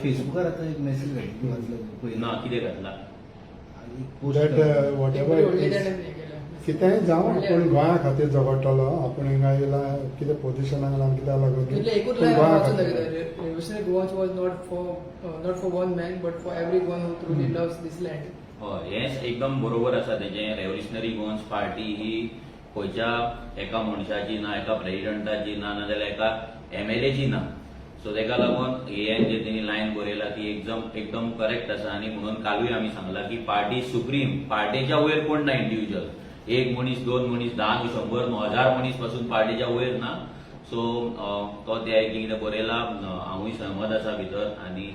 फेसबुकार आता एक मेसेज घातला ना कितें घातला कितेंय जावं पूण गोंया खातीर झगडटलो आपूण हिंगा येयला कितें पोजिशनाक लागून कित्याक लागून एकूच पूण लायन गोंया वाचून खातीर दाखयता Revolutionary Goans was not for one man but for everyone who truly loves this land. हय हें एकदम बरोबर आसा तेजें रेव्होल्युशनरी गोवन्स पार्टी ही खंयच्या एका मनशाची ना एका प्रेसिडेंटाची ना नाजाल्यार एका MLAची ना सो तेका लागून हें जे तेणी लायन बरयला ती एकदम करेक्ट आसा आनी म्हणून कालूय आमी सांगला की पार्टी सुप्रीम पार्टीच्या वयर कोण ना इंडिव्हिज्युअल एक मनीस दोन मनीस 10 100 1000 मनीस पासून पार्टीच्या वयर ना सो तो ते कितें बरयला हांवूय सहमत आसा भितर आनी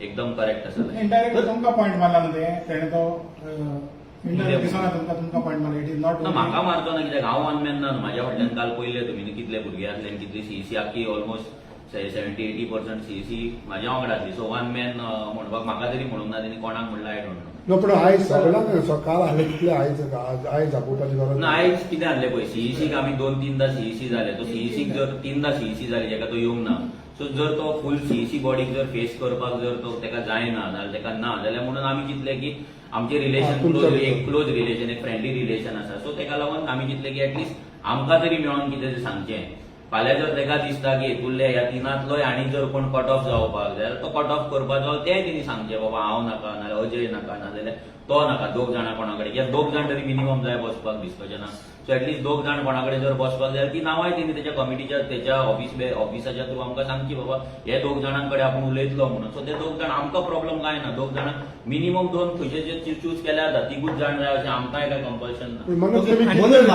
एकदम करेक्ट आसा इंडायरेक्ट तुमकां पॉयंट मारला न्हू तेणे तो इंडायरेक्ट दिसना तुमकां पॉयंट मारला इट इज नॉट म्हाका मारतो ना कित्याक हांव वनमॅन ना म्हाज्या फाटल्यान काल पयले तुमी कितले भुरगे आसले आनी कितली सीईसी आख्खी ऑलमोस्ट 70-80% सीईसी म्हाज्या वांगडा आसली सो वन मॅन म्हणपाक म्हाका तरी म्हणूंक ना तेणी कोणाक म्हणला आय डोंट नो नो पूण आयज सगळ्यांक काल आहले कितले आयज आपोवपाची गरज ना आयज कितें आहले पळय सीईसीक आमी 2-3दा सीईसी जाले तो सीईसीक जर 3दा सीईसी जाली जेका तो येवंक ना सो जर तो फुल सीईसी बॉडीक जर फेस करपाक जर तो तेका जायना नाजाल्यार तेका ना जाल्यार म्हणून आमी चिंतले की आमचे रिलेशन क्लोज रिलेशन एक फ्रेंडली रिलेशन आसा सो तेका लागून आमी चिंतले की एटलिस्ट आमकां तरी मेळोन कितें सांगचें फाल्यां जर तेका दिसता की हेतूंतले ह्या तिनांतलोय आनी जर कोण कट ऑफ जावपाक जाय तो कट ऑफ करपाचो तेंय तेणी सांगचें बाबा हांव नाका नाजाल्यार अजय नाका नाजाल्यार तो नाका दोग जाणां कोणा कडेन कित्याक दोग जाण तरी मिनिमम जाय बसपाक डिस्कशनाक सो एटलिस्ट दोग जाण कोणा कडेन जर बसपाक जाय ती नांवांय तेणी तेच्या कमिटीच्या तेच्या ऑफिसाच्या थ्रू आमकां सांगची बाबा हे दोग जाणां कडेन आपूण उलयतलो म्हणून सो ते दोग जाण आमकां प्रॉब्लम काय ना दोग जाणां मिनिमम 2 खंयचे चूज केल्यार जाता तिगूच जाण जाय अशें आमकांय काय कंपल्शन ना म्हणून